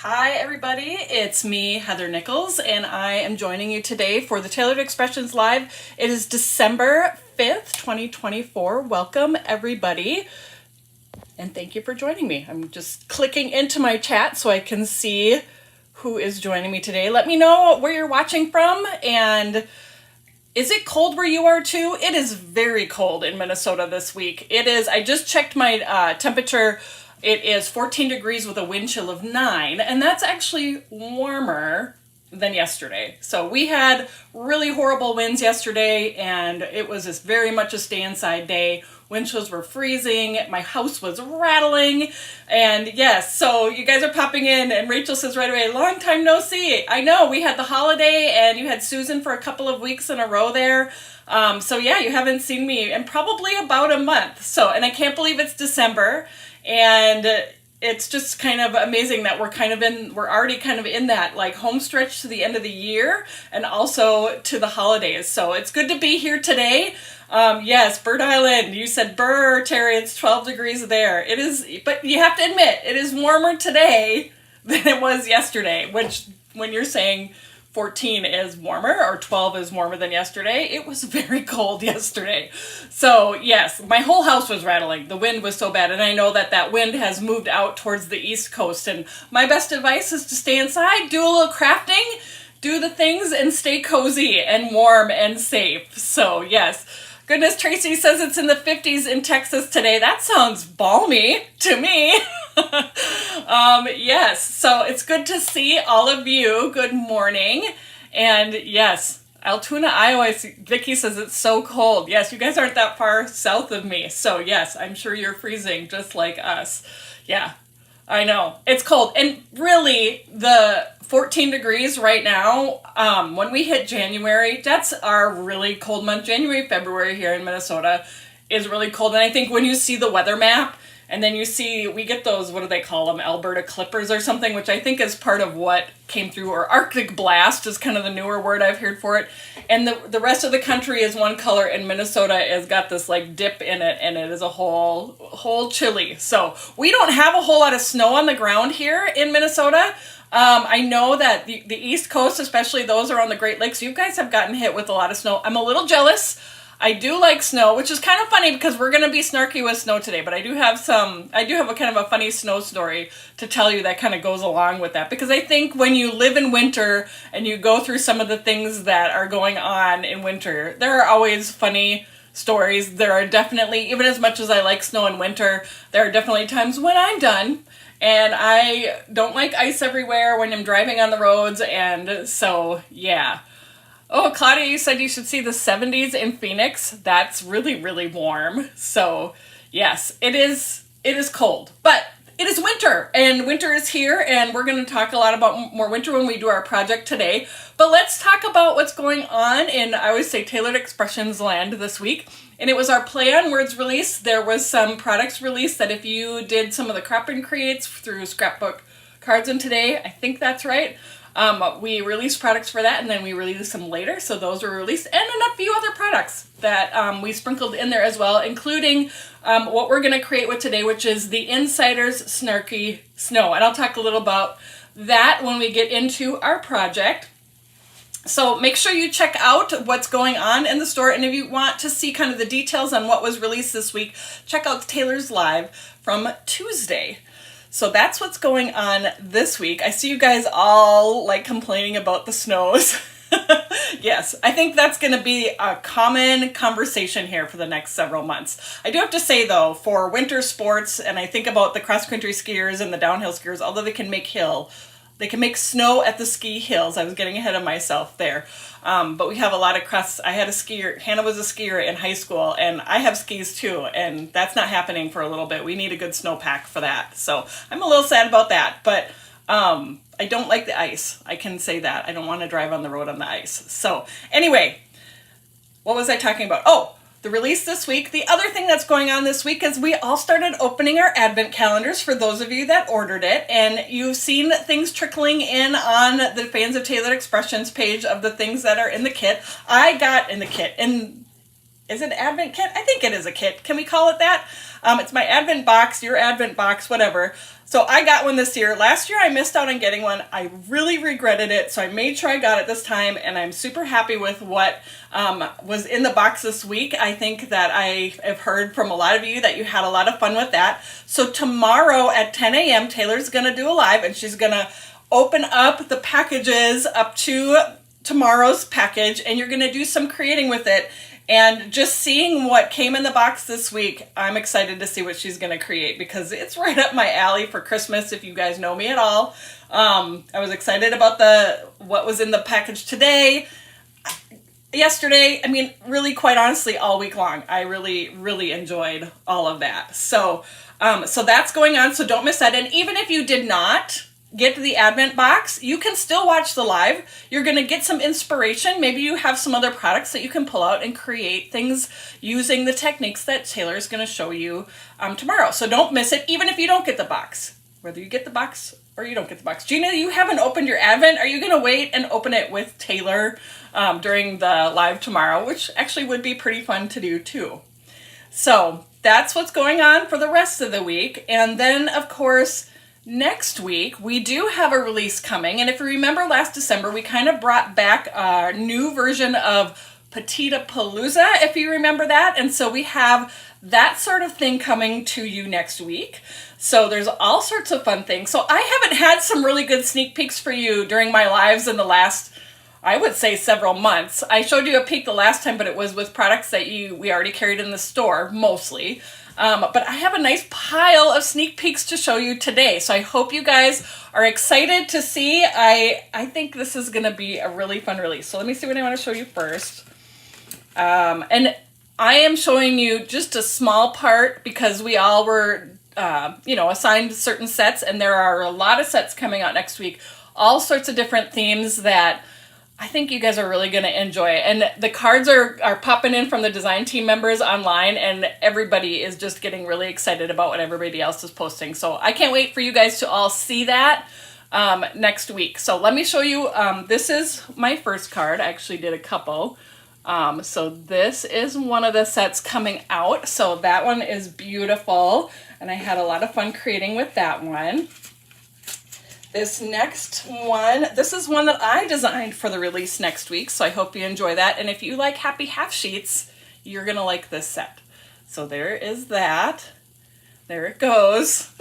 Hi everybody, it's me, Heather Nichols, and I am joining you today for the Tailored Expressions Live. It is December 5th, 2024. Welcome everybody, and thank you for joining me. I'm just clicking into my chat so I can see who is joining me today. Let me know where you're watching from, and is it cold where you are too? It is very cold in Minnesota this week. It is, I just checked my temperature. It is 14 degrees with a wind chill of 9, and that's actually warmer than yesterday. So we had really horrible winds yesterday, and it was just very much a stay inside day. Wind chills were freezing, my house was rattling, and yes, so you guys are popping in, and Rachel says right away, long time no see. I know, we had the holiday, and you had Susan for a couple of weeks in a row there. So yeah, you haven't seen me in probably about a month. So, and I can't believe it's December. And it's just kind of amazing that we're already kind of in that like home stretch to the end of the year and also to the holidays. So it's good to be here today. Yes, Bird Island, you said Burr, Terry, it's 12 degrees there. It is, but you have to admit, it is warmer today than it was yesterday, which when you're saying 14 is warmer or 12 is warmer than yesterday, it was very cold yesterday. So yes, my whole house was rattling. The wind was so bad, and I know that that wind has moved out towards the East Coast, and my best advice is to stay inside, do a little crafting, do the things, and stay cozy and warm and safe. So yes. Goodness, Tracy says it's in the 50s in Texas today. That sounds balmy to me. Yes, so it's good to see all of you. Good morning. And yes, Altoona, Iowa, Vicki says it's so cold. Yes, you guys aren't that far south of me. So yes, I'm sure you're freezing just like us. Yeah, I know. It's cold. And really, the 14 degrees right now, when we hit January, that's our really cold month. January, February here in Minnesota is really cold. And I think when you see the weather map, and then you see, we get those, what do they call them, Alberta Clippers or something, which I think is part of what came through, or Arctic Blast is kind of the newer word I've heard for it. And the rest of the country is one color, and Minnesota has got this like dip in it, and it is a whole chilly. So we don't have a whole lot of snow on the ground here in Minnesota. I know that the East Coast, especially those around the Great Lakes, you guys have gotten hit with a lot of snow. I'm a little jealous. I do like snow, which is kind of funny because we're going to be snarky with snow today, but I do have a kind of a funny snow story to tell you that kind of goes along with that, because I think when you live in winter and you go through some of the things that are going on in winter, there are always funny stories. There are definitely, even as much as I like snow in winter, there are definitely times when I'm done and I don't like ice everywhere when I'm driving on the roads, and so yeah. Oh, Claudia, you said you should see the 70s in Phoenix. That's really, really warm. So, yes, it is cold. But it is winter, and winter is here, and we're going to talk a lot about more winter when we do our project today. But let's talk about what's going on in, I always say, Tailored Expressions land this week. And it was our Play on Words release. There was some products released that if you did some of the crop and creates through Scrapbook Cards in today, I think that's right. We released products for that, and then we released them later, so those were released, and a few other products that we sprinkled in there as well, including what we're going to create with today, which is the Insider's Snarky Snow, and I'll talk a little about that when we get into our project. So make sure you check out what's going on in the store, and if you want to see kind of the details on what was released this week, check out Taylor's Live from Tuesday. So that's what's going on this week. I see you guys all like complaining about the snows. Yes, I think that's going to be a common conversation here for the next several months. I do have to say though, for winter sports, and I think about the cross-country skiers and the downhill skiers, although they can make snow at the ski hills. I was getting ahead of myself there. But we have a lot of I had a skier, Hannah was a skier in high school, and I have skis too, and that's not happening for a little bit. We need a good snowpack for that. So I'm a little sad about that, but I don't like the ice. I can say that. I don't want to drive on the road on the ice. So anyway, what was I talking about? Oh, the release this week. The other thing that's going on this week is we all started opening our advent calendars for those of you that ordered it, and you've seen things trickling in on the Fans of Tailored Expressions page of the things that are in the kit. I got in the kit, and is it Advent kit? I think it is a kit. Can we call it that? It's my Advent box, your Advent box, whatever. So I got one this year. Last year I missed out on getting one. I really regretted it, so I made sure I got it this time, and I'm super happy with what was in the box this week. I think that I have heard from a lot of you that you had a lot of fun with that. So tomorrow at 10 a.m., Taylor's going to do a live, and she's going to open up the packages up to tomorrow's package, and you're going to do some creating with it. And just seeing what came in the box this week, I'm excited to see what she's going to create, because it's right up my alley for Christmas, if you guys know me at all. I was excited about what was in the package today, yesterday. I mean, really, quite honestly, all week long. I really, really enjoyed all of that. So that's going on, so don't miss that. And even if you did not get to the Advent box, you can still watch the live. You're going to get some inspiration. Maybe you have some other products that you can pull out and create things using the techniques that Taylor is going to show you tomorrow. So don't miss it, even if you don't get the box, whether you get the box or you don't get the box. Gina, you haven't opened your Advent. Are you going to wait and open it with Taylor during the live tomorrow, which actually would be pretty fun to do too. So that's what's going on for the rest of the week. And then, of course, next week, we do have a release coming, and if you remember last December, we kind of brought back a new version of Petita Palooza, if you remember that, and so we have that sort of thing coming to you next week. So there's all sorts of fun things. So I haven't had some really good sneak peeks for you during my lives in the last, I would say, several months. I showed you a peek the last time, but it was with products that we already carried in the store, mostly. But I have a nice pile of sneak peeks to show you today. So I hope you guys are excited to see. I think this is going to be a really fun release. So let me see what I want to show you first. And I am showing you just a small part because we all were, assigned certain sets, and there are a lot of sets coming out next week. All sorts of different themes that I think you guys are really going to enjoy. And the cards are popping in from the design team members online, and everybody is just getting really excited about what everybody else is posting. So I can't wait for you guys to all see that next week. So let me show you, this is my first card. I actually did a couple. So this is one of the sets coming out. So that one is beautiful, and I had a lot of fun creating with that one. This next one, this is one that I designed for the release next week, so I hope you enjoy that. And if you like happy half sheets, you're going to like this set. So there is that. There it goes.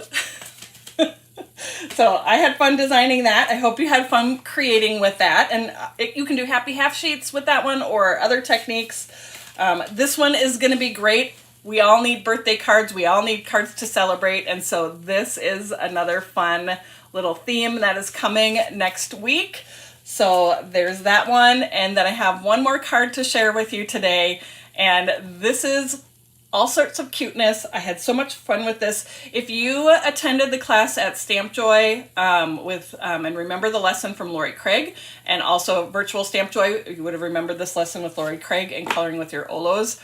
So I had fun designing that. I hope you had fun creating with that. And you can do happy half sheets with that one or other techniques. This one is going to be great. We all need birthday cards. We all need cards to celebrate. And so this is another fun little theme that is coming next week. So there's that one. And then I have one more card to share with you today. And this is all sorts of cuteness. I had so much fun with this. If you attended the class at Stamp Joy and remember the lesson from Lori Craig, and also virtual Stamp Joy, you would have remembered this lesson with Lori Craig and coloring with your Olos.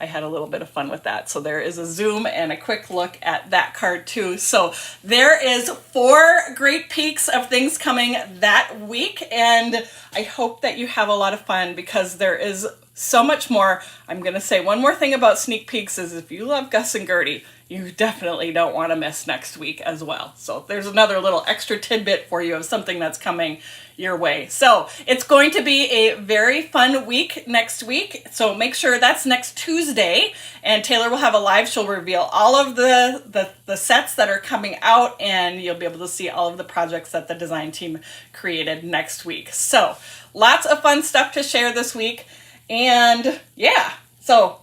I had a little bit of fun with that. So there is a zoom and a quick look at that card too. So there is 4 great peeks of things coming that week. And I hope that you have a lot of fun because there is so much more. I'm going to say one more thing about sneak peeks is if you love Gus and Gertie, you definitely don't want to miss next week as well. So there's another little extra tidbit for you of something that's coming your way. So it's going to be a very fun week next week. So make sure that's next Tuesday, and Taylor will have a live. She'll reveal all of the sets that are coming out, and you'll be able to see all of the projects that the design team created next week. So lots of fun stuff to share this week. And yeah, so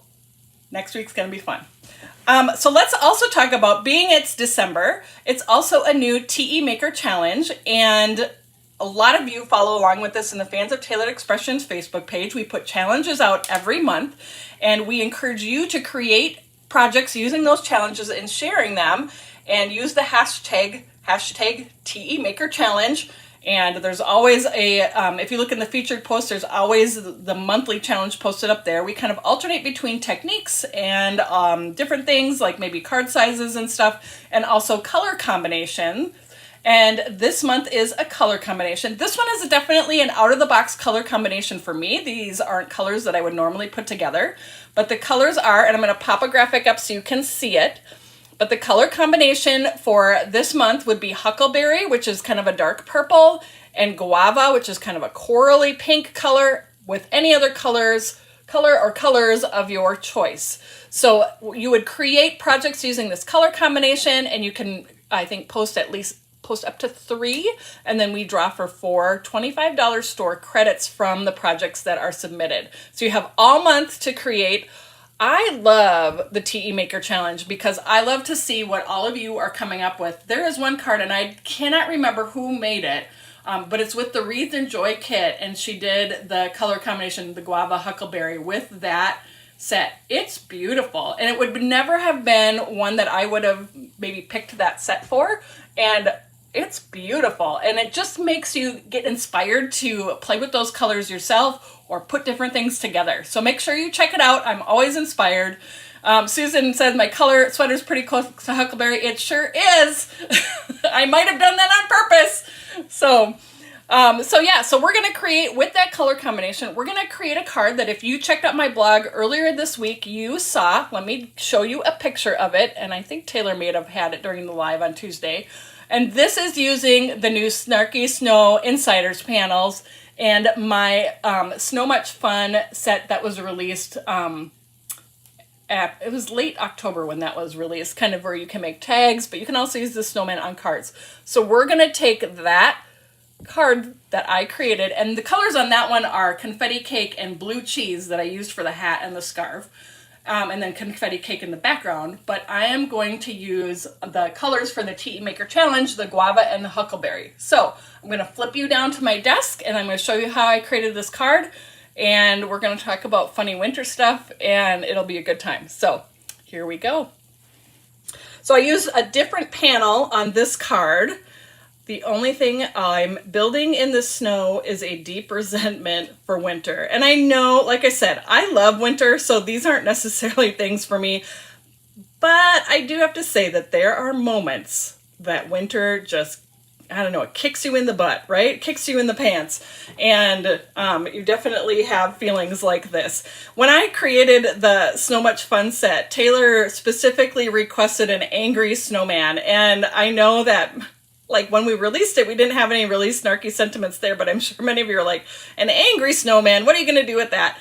next week's going to be fun. So let's also talk about, being it's December, it's also a new TE Maker Challenge, and a lot of you follow along with this in the Fans of Tailored Expressions Facebook page. We put challenges out every month, and we encourage you to create projects using those challenges and sharing them, and use the hashtag TE Maker Challenge. And there's always if you look in the featured post, there's always the monthly challenge posted up there. We kind of alternate between techniques and different things like maybe card sizes and stuff, and also color combination. And this month is a color combination. This one is definitely an out-of-the-box color combination for me. These aren't colors that I would normally put together, but the colors are, and I'm going to pop a graphic up so you can see it, but the color combination for this month would be Huckleberry, which is kind of a dark purple, and Guava, which is kind of a corally pink color, with any other color or colors of your choice. So you would create projects using this color combination, and you can, I think, post up to 3, and then we draw for 4 $25 store credits from the projects that are submitted. So you have all month to create. I love the TE Maker Challenge because I love to see what all of you are coming up with. There is one card, and I cannot remember who made it, but it's with the Wreath and Joy kit, and she did the color combination, the Guava Huckleberry, with that set. It's beautiful, and it would never have been one that I would have maybe picked that set for, and it's beautiful, and it just makes you get inspired to play with those colors yourself or put different things together. So make sure you check it out. I'm always inspired. Susan says my color sweater's pretty close to Huckleberry. It sure is. I might have done that on purpose. So we're going to create, with that color combination, we're going to create a card that if you checked out my blog earlier this week, you saw. Let me show you a picture of it, and I think Taylor may have had it during the live on Tuesday. And this is using the new Snarky Snow Insiders panels and my Snow Much Fun set that was released it was late October when that was released, kind of where you can make tags, but you can also use the snowman on cards. So we're going to take that card that I created, and the colors on that one are confetti cake and blue cheese that I used for the hat and the scarf. And then confetti cake in the background, but I am going to use the colors for the TE Maker Challenge, the Guava and the Huckleberry. So I'm going to flip you down to my desk, and I'm going to show you how I created this card, and we're going to talk about funny winter stuff, and it'll be a good time. So here we go. So I used a different panel on this card. The only thing I'm building in the snow is a deep resentment for winter. And I know, like I said, I love winter, so these aren't necessarily things for me. But I do have to say that there are moments that winter just, I don't know, it kicks you in the butt, right? It kicks you in the pants. And you definitely have feelings like this. When I created the Snow Much Fun set, Taylor specifically requested an angry snowman. And I know that, like, when we released it, we didn't have any really snarky sentiments there, but I'm sure many of you are like, an angry snowman, what are you going to do with that?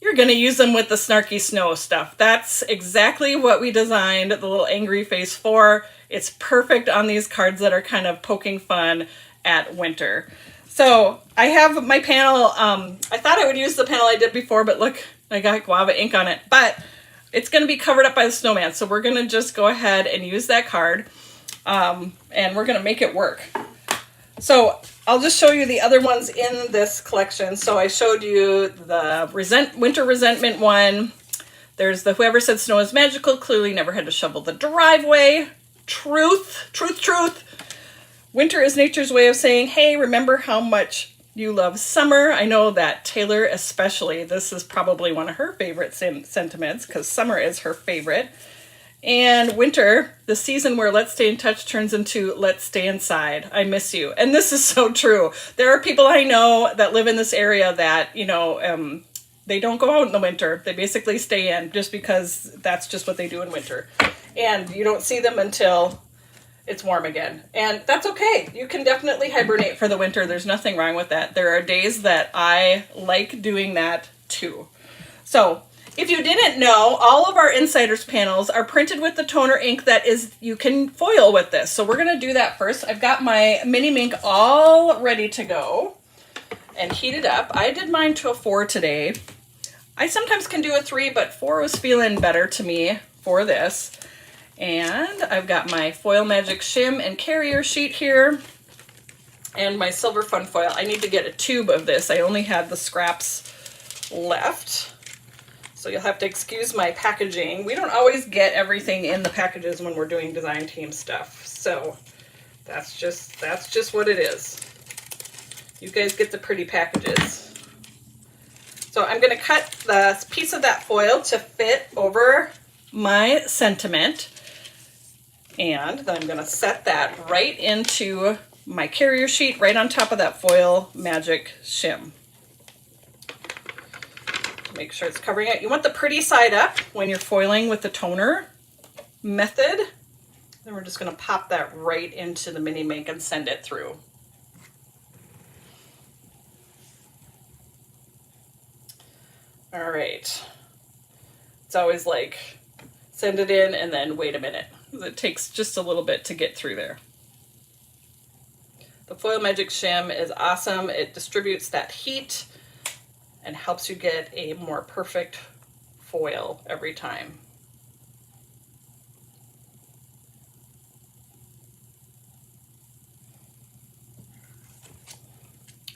You're going to use them with the Snarky Snow stuff. That's exactly what we designed the little angry face for. It's perfect on these cards that are kind of poking fun at winter. So I have my panel. I thought I would use the panel I did before, but look, I got guava ink on it. But it's going to be covered up by the snowman, so we're going to just go ahead and use that card. And we're going to make it work. So I'll just show you the other ones in this collection. So I showed you the winter resentment one. There's the whoever said snow is magical, clearly never had to shovel the driveway. Truth. Winter is nature's way of saying, hey, remember how much you love summer. I know that Taylor especially, this is probably one of her favorite sentiments because summer is her favorite. And winter, the season where let's stay in touch turns into let's stay inside. I miss you. And this is so true. There are people I know that live in this area that, they don't go out in the winter. They basically stay in just because that's just what they do in winter. And you don't see them until it's warm again. And that's okay. You can definitely hibernate for the winter. There's nothing wrong with that. There are days that I like doing that too. So if you didn't know, all of our Insiders panels are printed with the toner ink that is, you can foil with this. So we're going to do that first. I've got my mini mink all ready to go and heated up. I did mine to a 4 today. I sometimes can do a 3, but 4 was feeling better to me for this. And I've got my Foil Magic shim and carrier sheet here and my silver fun foil. I need to get a tube of this. I only had the scraps left. So you'll have to excuse my packaging. We don't always get everything in the packages when we're doing design team stuff. So that's just what it is. You guys get the pretty packages. So I'm going to cut the piece of that foil to fit over my sentiment. And then I'm gonna set that right into my carrier sheet, right on top of that foil magic shim. Make sure it's covering it. You want the pretty side up when you're foiling with the toner method. Then we're just gonna pop that right into the mini make and send it through. All right. It's always like, send it in and then wait a minute. It takes just a little bit to get through there. The foil magic shim is awesome. It distributes that heat and helps you get a more perfect foil every time.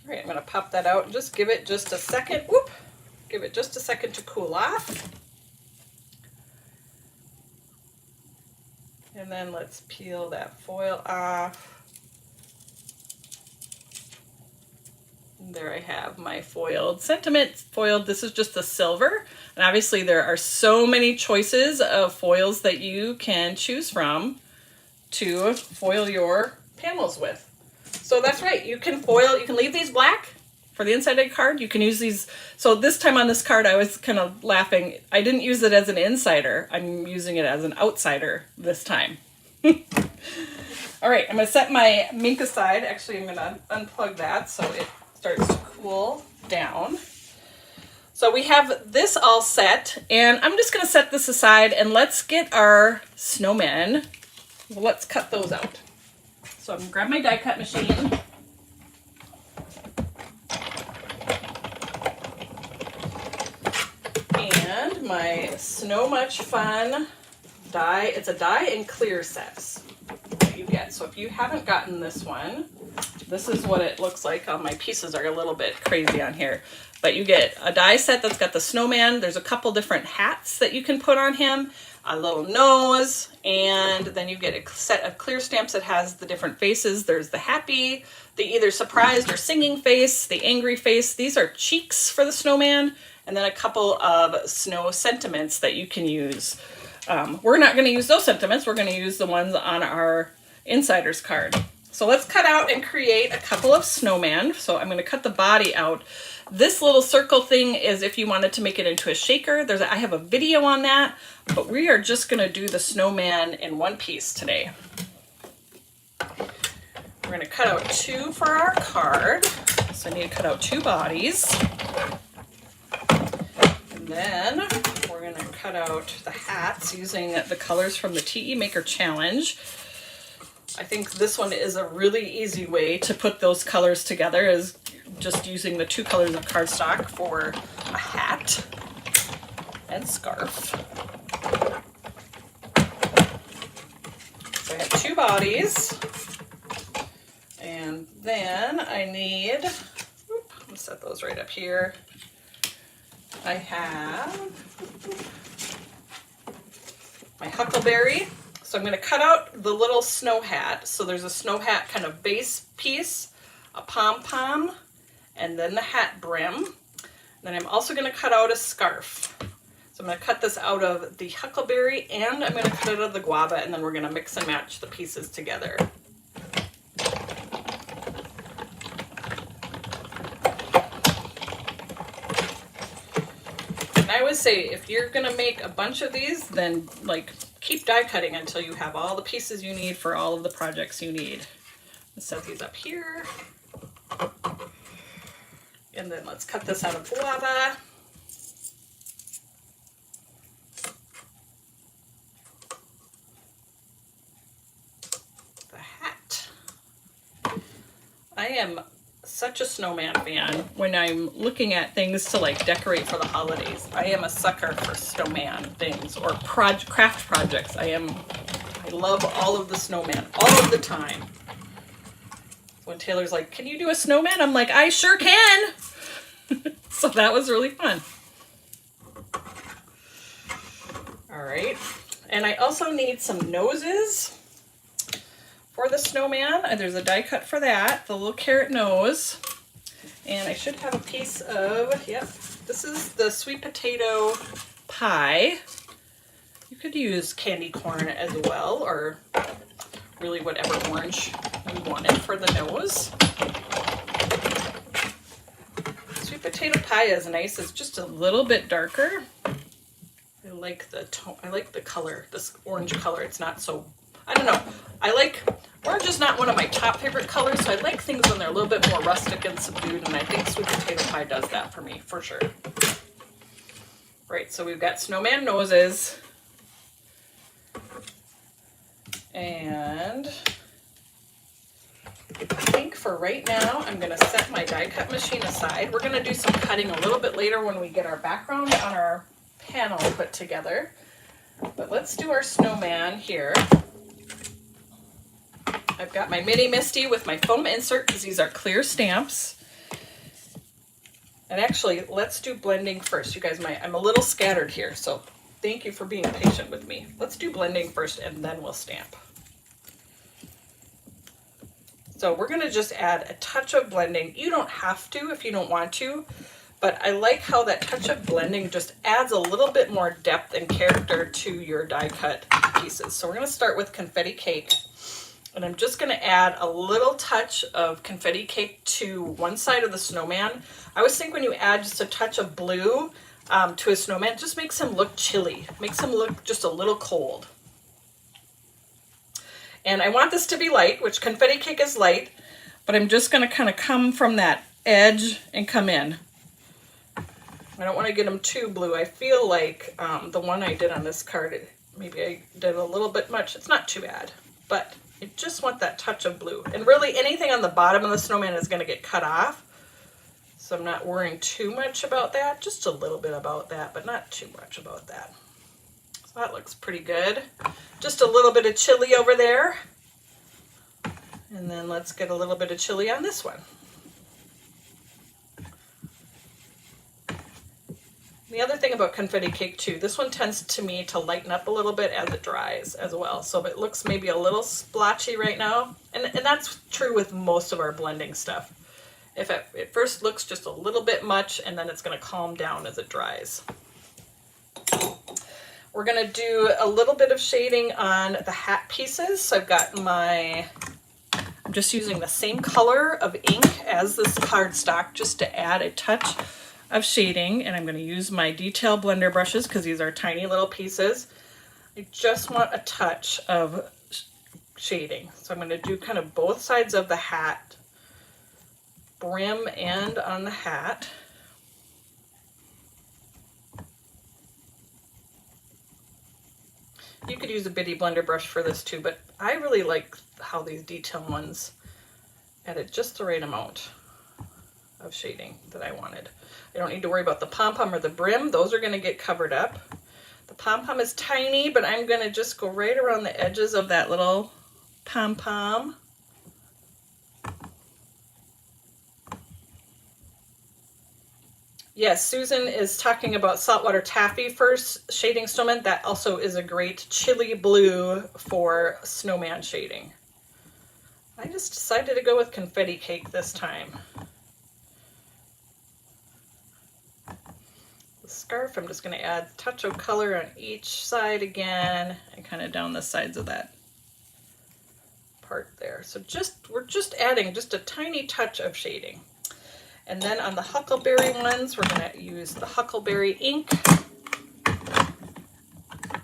All right, I'm gonna pop that out and just give it just a second. Whoop! Give it just a second to cool off. And then let's peel that foil off. And there I have my foiled sentiment foiled. This is just the silver. And obviously there are so many choices of foils that you can choose from to foil your panels with. So that's right, you can foil, you can leave these black for the inside of the card. You can use these. So this time on this card, I was kind of laughing. I didn't use it as an insider. I'm using it as an outsider this time. All right, I'm gonna set my mink aside. Actually, I'm gonna unplug that so it starts to cool down. So we have this all set, and I'm just gonna set this aside and let's get our snowmen. Well, let's cut those out. So I'm gonna grab my die cut machine. And my Snow Much Fun die. It's a die and clear sets that you get. So if you haven't gotten this one, this is what it looks like. My pieces are a little bit crazy on here. But you get a die set that's got the snowman. There's a couple different hats that you can put on him, a little nose, and then you get a set of clear stamps that has the different faces. There's the happy, the either surprised or singing face, the angry face. These are cheeks for the snowman, and then a couple of snow sentiments that you can use. We're not going to use those sentiments. We're going to use the ones on our insider's card. So let's cut out and create a couple of snowman. So I'm going to cut the body out. This little circle thing is if you wanted to make it into a shaker. I have a video on that, but we are just going to do the snowman in one piece today. We're going to cut out two for our card. So I need to cut out two bodies. And then we're going to cut out the hats using the colors from the TE Maker Challenge. I think this one is a really easy way to put those colors together, is just using the two colors of cardstock for a hat and scarf. So I have two bodies, and then I need, let's set those right up here. I have my huckleberry. So I'm going to cut out the little snow hat. So there's a snow hat kind of base piece, a pom-pom, and then the hat brim. And then I'm also going to cut out a scarf. So I'm going to cut this out of the huckleberry, and I'm going to cut it out of the guava, and then we're going to mix and match the pieces together. And I would say if you're going to make a bunch of these, then like keep die cutting until you have all the pieces you need for all of the projects you need. Let's set these up here. And then let's cut this out of guava. The hat. I am such a snowman fan. When I'm looking at things to like decorate for the holidays, I am a sucker for snowman things or craft projects. I love all of the snowman all of the time. When Taylor's like, "Can you do a snowman?" I'm like, "I sure can." So that was really fun. All right, and I also need some noses for the snowman. There's a die cut for that, the little carrot nose. And I should have a piece of, yep, this is the sweet potato pie. You could use candy corn as well, or really whatever orange you wanted for the nose. Sweet potato pie is nice. It's just a little bit darker. I like the tone. I like the color, this orange color. It's not so, I don't know. Orange is not one of my top favorite colors, so I like things when they're a little bit more rustic and subdued, and I think sweet potato pie does that for me, for sure. Right, so we've got snowman noses. And I think for right now, I'm gonna set my die cut machine aside. We're gonna do some cutting a little bit later when we get our background on our panel put together. But let's do our snowman here. I've got my Mini Misty with my foam insert because these are clear stamps. And actually, let's do blending first. You guys I'm a little scattered here, so thank you for being patient with me. Let's do blending first and then we'll stamp. So we're gonna just add a touch of blending. You don't have to if you don't want to, but I like how that touch of blending just adds a little bit more depth and character to your die cut pieces. So we're gonna start with confetti cake. And I'm just gonna add a little touch of confetti cake to one side of the snowman. I always think when you add just a touch of blue to a snowman, it just makes him look chilly, makes him look just a little cold. And I want this to be light, which confetti cake is light, but I'm just gonna kind of come from that edge and come in. I don't wanna get them too blue. I feel like the one I did on this card, maybe I did a little bit much. It's not too bad, but I just want that touch of blue. And really anything on the bottom of the snowman is gonna get cut off. So I'm not worrying too much about that, just a little bit about that, but not too much about that. So that looks pretty good. Just a little bit of chili over there. And then let's get a little bit of chili on this one. The other thing about confetti cake too, this one tends to me to lighten up a little bit as it dries as well. So it looks maybe a little splotchy right now. And that's true with most of our blending stuff. If it first looks just a little bit much, and then it's gonna calm down as it dries. We're gonna do a little bit of shading on the hat pieces. So I've got I'm just using the same color of ink as this cardstock just to add a touch of shading, and I'm going to use my detail blender brushes because these are tiny little pieces. I just want a touch of shading. So I'm going to do kind of both sides of the hat, brim and on the hat. You could use a bitty blender brush for this too, but I really like how these detail ones added just the right amount of shading that I wanted. I don't need to worry about the pom-pom or the brim. Those are gonna get covered up. The pom-pom is tiny, but I'm gonna just go right around the edges of that little pom-pom. Yes, Susan is talking about saltwater taffy for shading snowman. That also is a great chili blue for snowman shading. I just decided to go with confetti cake this time. The scarf, I'm just going to add a touch of color on each side again and kind of down the sides of that part there. So we're just adding just a tiny touch of shading. And then on the huckleberry ones, we're going to use the huckleberry ink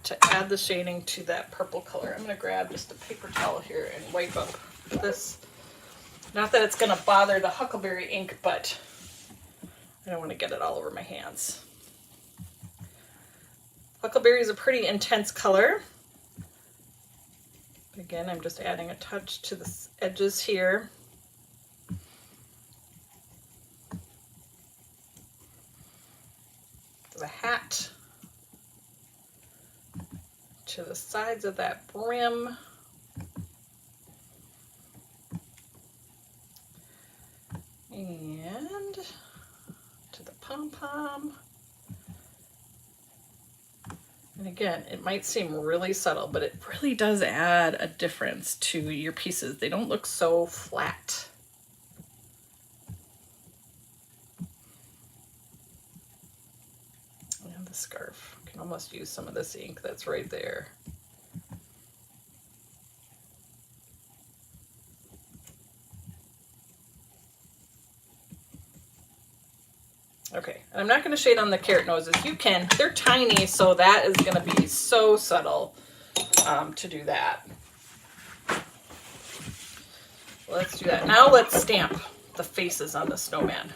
to add the shading to that purple color. I'm going to grab just a paper towel here and wipe up this. Not that it's going to bother the huckleberry ink, but I don't want to get it all over my hands. Huckleberry is a pretty intense color. Again, I'm just adding a touch to the edges here. The hat, to the sides of that brim, and to the pom-pom. And again, it might seem really subtle, but it really does add a difference to your pieces. They don't look so flat. And the scarf. can almost use some of this ink that's right there. Okay, and I'm not going to shade on the carrot noses. You can. They're tiny, so that is going to be so subtle to do that. Let's do that. Now let's stamp the faces on the snowman.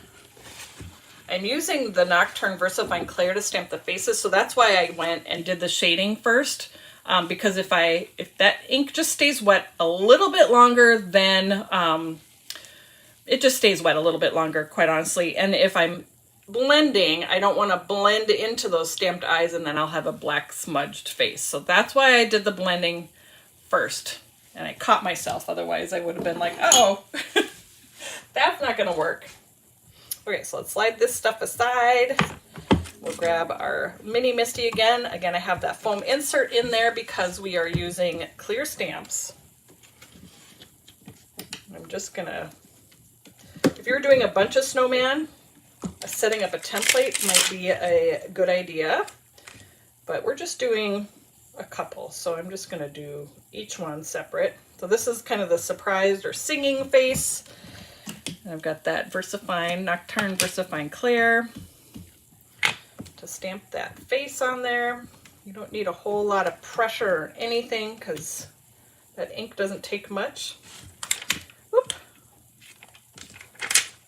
I'm using the Nocturne VersaFine Clear to stamp the faces, so that's why I went and did the shading first. Because if that ink just stays wet a little bit longer, then it just stays wet a little bit longer, quite honestly. And if I'm blending, I don't want to blend into those stamped eyes and then I'll have a black smudged face. So that's why I did the blending first. And I caught myself, otherwise I would have been like, oh, that's not going to work. Okay, so let's slide this stuff aside. We'll grab our mini Misty again. Again, I have that foam insert in there because we are using clear stamps. I'm just gonna, if you're doing a bunch of snowman, setting up a template might be a good idea, but we're just doing a couple, so I'm just gonna do each one separate. So this is kind of the surprised or singing face. And I've got that VersaFine, Nocturne VersaFine Clear to stamp that face on there. You don't need a whole lot of pressure or anything because that ink doesn't take much. Whoop.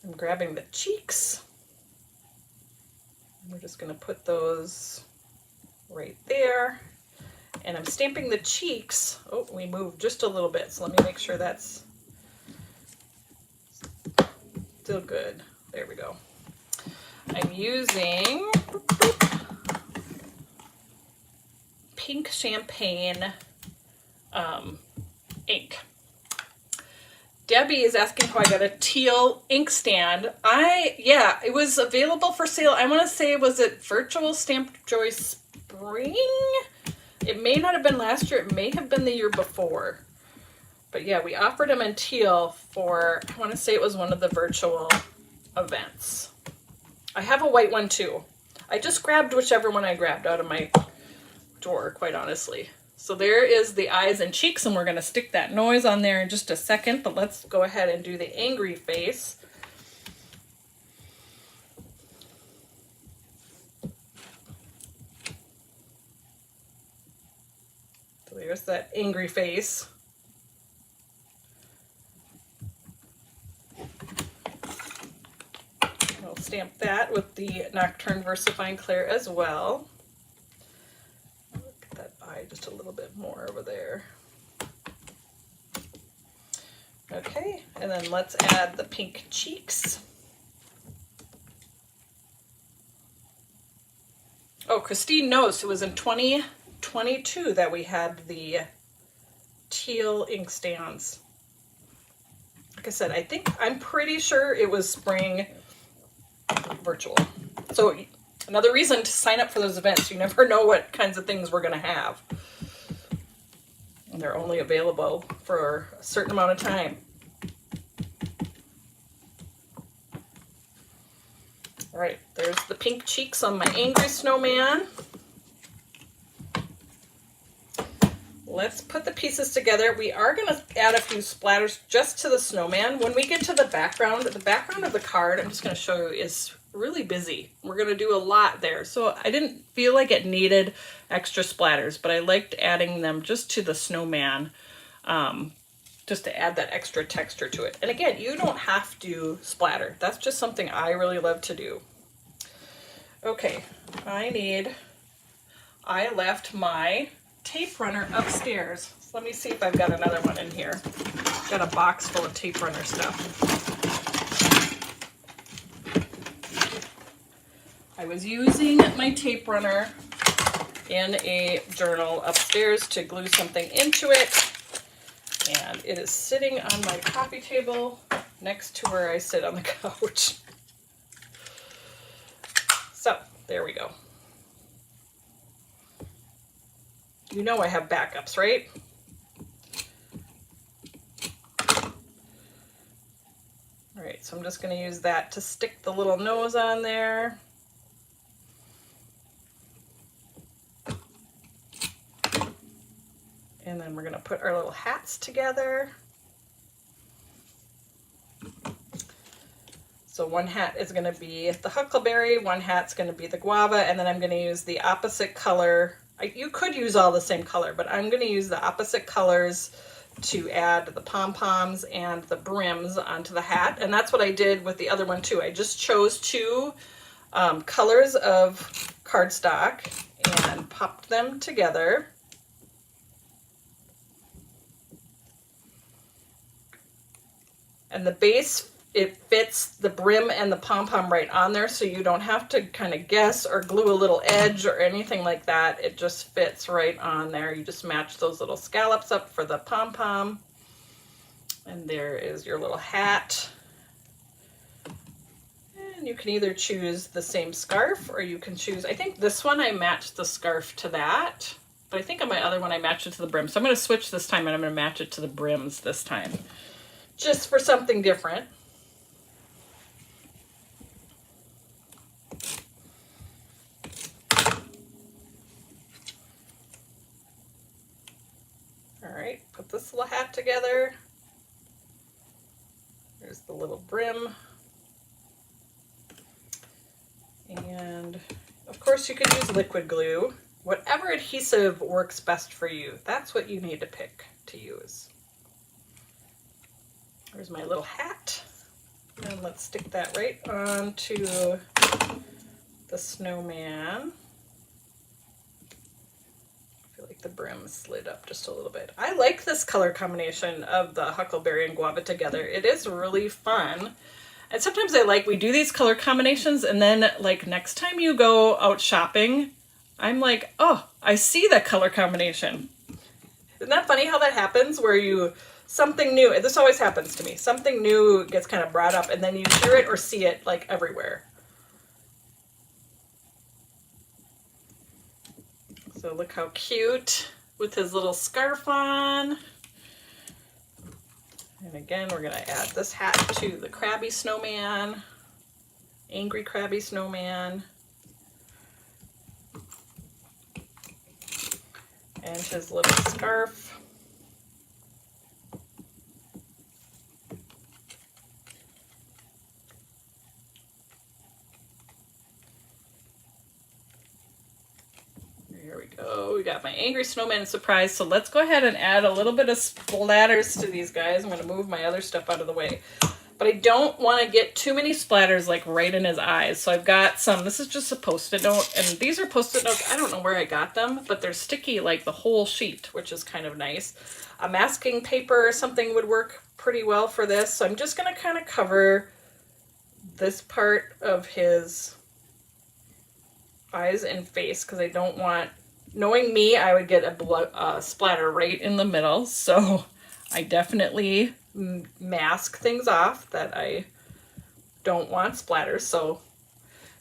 I'm grabbing the cheeks. We're just going to put those right there. And I'm stamping the cheeks. Oh, we moved just a little bit, so let me make sure that's still good. There we go. I'm using pink champagne ink. Debbie is asking how I got a teal ink stand. Yeah, it was available for sale. I want to say, was it Virtual Stamped Joy Spring? It may not have been last year. It may have been the year before. But yeah, we offered them in teal for, I want to say it was one of the virtual events. I have a white one too. I just grabbed whichever one I grabbed out of my drawer, quite honestly. So there is the eyes and cheeks, and we're going to stick that noise on there in just a second, but let's go ahead and do the angry face. So there's that angry face. I'll stamp that with the Nocturne VersaFine Clear as well. Look at that eye just a little bit more over there. Okay, and then let's add the pink cheeks. Oh, Christine knows it was in 2022 that we had the teal ink stands. Like I said, I'm pretty sure it was spring virtual. So another reason to sign up for those events. You never know what kinds of things we're going to have. And they're only available for a certain amount of time. All right, there's the pink cheeks on my angry snowman. Let's put the pieces together. We are going to add a few splatters just to the snowman. When we get to the background of the card, I'm just going to show you, is really busy. We're going to do a lot there. So I didn't feel like it needed extra splatters, but I liked adding them just to the snowman, just to add that extra texture to it. And again, you don't have to splatter. That's just something I really love to do. Okay, I left my tape runner upstairs. So let me see if I've got another one in here. Got a box full of tape runner stuff. I was using my tape runner in a journal upstairs to glue something into it, and it is sitting on my coffee table next to where I sit on the couch. So there we go. You know I have backups, right? All right, so I'm just going to use that to stick the little nose on there. we're gonna put our little hats together. So one hat is gonna be the huckleberry, one hat's gonna be the guava, and then I'm gonna use the opposite color. You could use all the same color, but I'm gonna use the opposite colors to add the pom-poms and the brims onto the hat. And that's what I did with the other one too. I just chose two colors of cardstock and popped them together. And the base, it fits the brim and the pom-pom right on there, so you don't have to kind of guess or glue a little edge or anything like that. It just fits right on there. You just match those little scallops up for the pom-pom. And there is your little hat. And you can either choose the same scarf, or you can choose, I think this one I matched the scarf to that, but I think on my other one I matched it to the brim. So I'm going to switch this time and I'm going to match it to the brims this time, just for something different. All right, put this little hat together. There's the little brim. And of course you could use liquid glue. Whatever adhesive works best for you, that's what you need to pick to use. There's my little hat. And let's stick that right onto the snowman. I feel like the brim slid up just a little bit. I like this color combination of the huckleberry and guava together. It is really fun. And sometimes we do these color combinations, and then like next time you go out shopping, I'm like, oh, I see that color combination. Isn't that funny how that happens, where something new, this always happens to me, something new gets kind of brought up and then you hear it or see it like everywhere. So look how cute with his little scarf on. And again, we're gonna add this hat to the crabby snowman, angry crabby snowman, and his little scarf. There we go. We got my angry snowman surprise. So let's go ahead and add a little bit of splatters to these guys. I'm going to move my other stuff out of the way. But I don't want to get too many splatters like right in his eyes. So I've got some, this is just a Post-it note, and these are Post-it notes. I don't know where I got them, but they're sticky like the whole sheet, which is kind of nice. A masking paper or something would work pretty well for this. So I'm just going to kind of cover this part of his eyes and face, because I don't want, knowing me, I would get a splatter right in the middle. So I definitely mask things off that I don't want splatters. So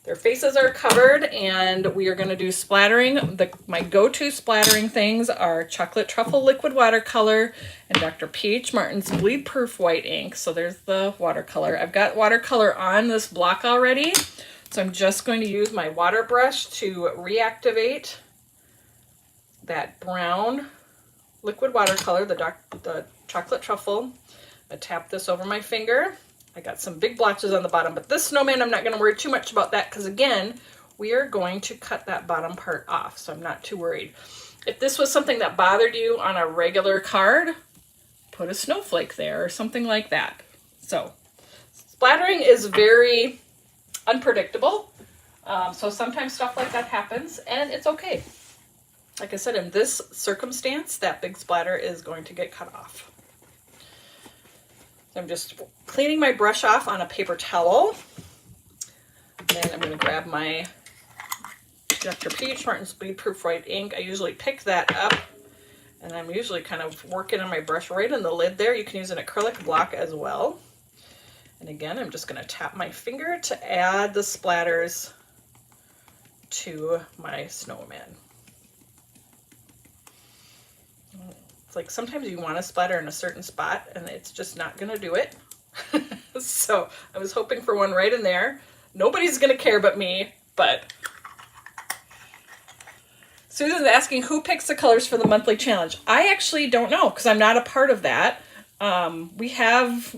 their faces are covered, and we are going to do splattering. My go-to splattering things are chocolate truffle liquid watercolor and Dr. P.H. Martin's bleed-proof white ink. So there's the watercolor. I've got watercolor on this block already. So I'm just going to use my water brush to reactivate that brown liquid watercolor, the chocolate truffle. I tap this over my finger. I got some big blotches on the bottom, but this snowman, I'm not going to worry too much about that, because again, we are going to cut that bottom part off, so I'm not too worried. If this was something that bothered you on a regular card, put a snowflake there or something like that. So splattering is very unpredictable. So sometimes stuff like that happens, and it's okay. Like I said, in this circumstance, that big splatter is going to get cut off. So I'm just cleaning my brush off on a paper towel. Then I'm going to grab my Dr. P.H. Martin's Bleed-Proof White ink. I usually pick that up, and I'm usually kind of working on my brush right in the lid there. You can use an acrylic block as well. And again, I'm just going to tap my finger to add the splatters to my snowman. It's like sometimes you want to splatter in a certain spot and it's just not going to do it. So I was hoping for one right in there. Nobody's going to care but me, but Susan's asking who picks the colors for the monthly challenge. I actually don't know because I'm not a part of that. We have,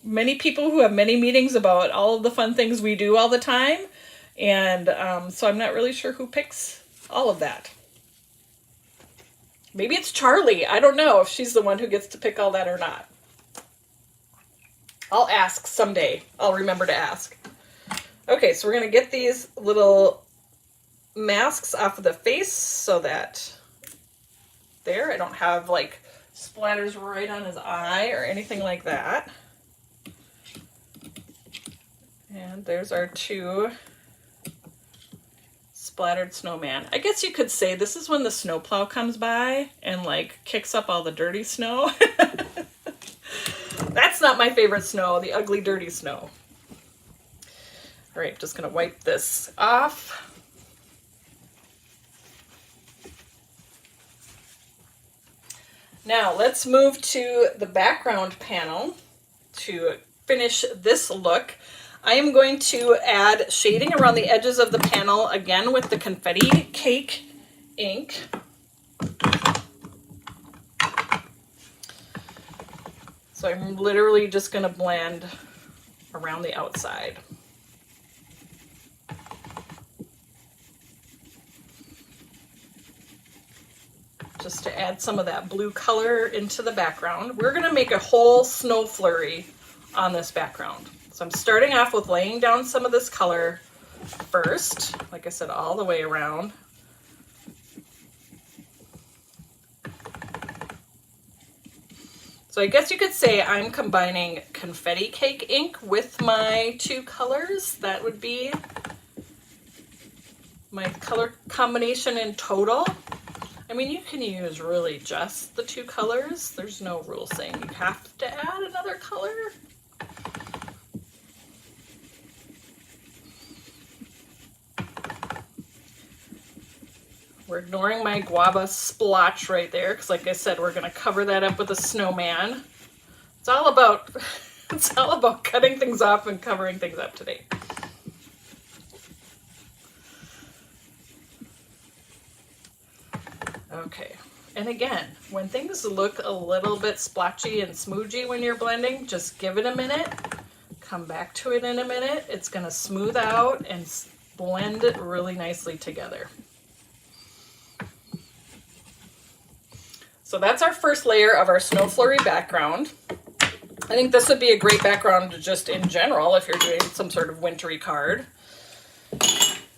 many people who have many meetings about all of the fun things we do all the time. And so I'm not really sure who picks all of that. Maybe it's Charlie. I don't know if she's the one who gets to pick all that or not. I'll ask someday. I'll remember to ask. Okay, so we're going to get these little masks off of the face so that there, I don't have like splatters right on his eye or anything like that. And there's our two splattered snowman. I guess you could say this is when the snowplow comes by and like kicks up all the dirty snow. That's not my favorite snow, the ugly, dirty snow. All right, just gonna wipe this off. Now let's move to the background panel to finish this look. I am going to add shading around the edges of the panel again with the confetti cake ink. So I'm literally just going to blend around the outside. Just to add some of that blue color into the background. We're going to make a whole snow flurry on this background. So I'm starting off with laying down some of this color first, like I said, all the way around. So I guess you could say I'm combining confetti cake ink with my two colors. That would be my color combination in total. I mean, you can use really just the two colors. There's no rule saying you have to add another color. We're ignoring my guava splotch right there because, like I said, we're going to cover that up with a snowman. It's all about cutting things off and covering things up today. Okay, and again, when things look a little bit splotchy and smoogey when you're blending, just give it a minute. Come back to it in a minute. It's going to smooth out and blend it really nicely together. So that's our first layer of our snow flurry background. I think this would be a great background just in general if you're doing some sort of wintry card.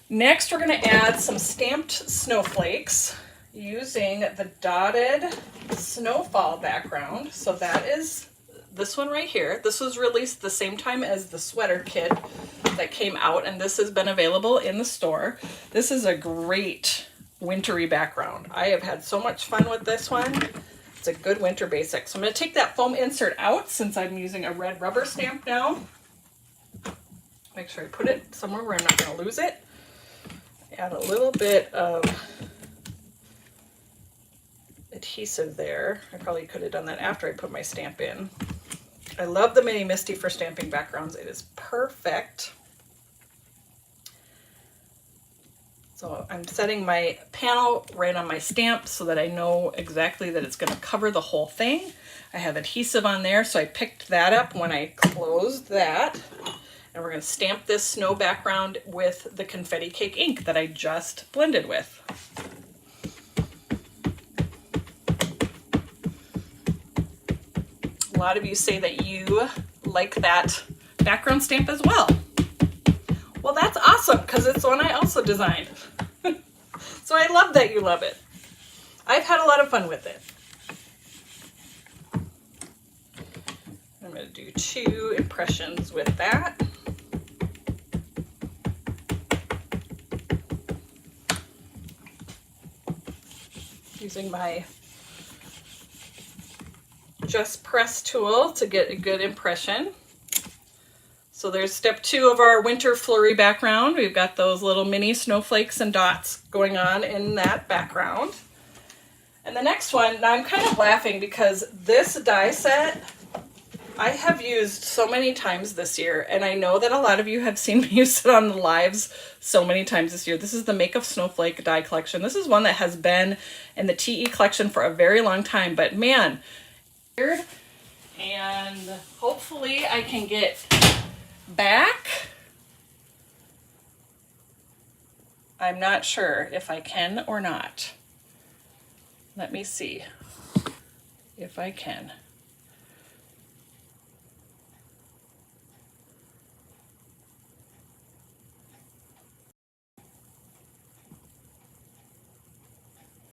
Next, we're going to add some stamped snowflakes using the dotted snowfall background. So that is this one right here. This was released the same time as the sweater kit that came out, and this has been available in the store. This is a great wintry background. I have had so much fun with this one. It's a good winter basic. So I'm going to take that foam insert out since I'm using a red rubber stamp now. Make sure I put it somewhere where I'm not going to lose it. Add a little bit of adhesive there. I probably could have done that after I put my stamp in. I love the Mini Misty for stamping backgrounds. It is perfect. So I'm setting my panel right on my stamp so that I know exactly that it's going to cover the whole thing. I have adhesive on there, so I picked that up when I closed that. And we're going to stamp this snow background with the confetti cake ink that I just blended with. A lot of you say that you like that background stamp as well. Well, that's awesome because it's one I also designed. So I love that you love it. I've had a lot of fun with it. I'm going to do 2 impressions with that. Using my Just Press tool to get a good impression. So there's step 2 of our winter flurry background. We've got those little mini snowflakes and dots going on in that background. And the next one, now I'm kind of laughing because this die set I have used so many times this year, and I know that a lot of you have seen me use it on the lives so many times this year. This is the Make of Snowflake die collection. This is one that has been in the TE collection for a very long time, but man, and hopefully I can get back. I'm not sure if I can or not. Let me see if I can.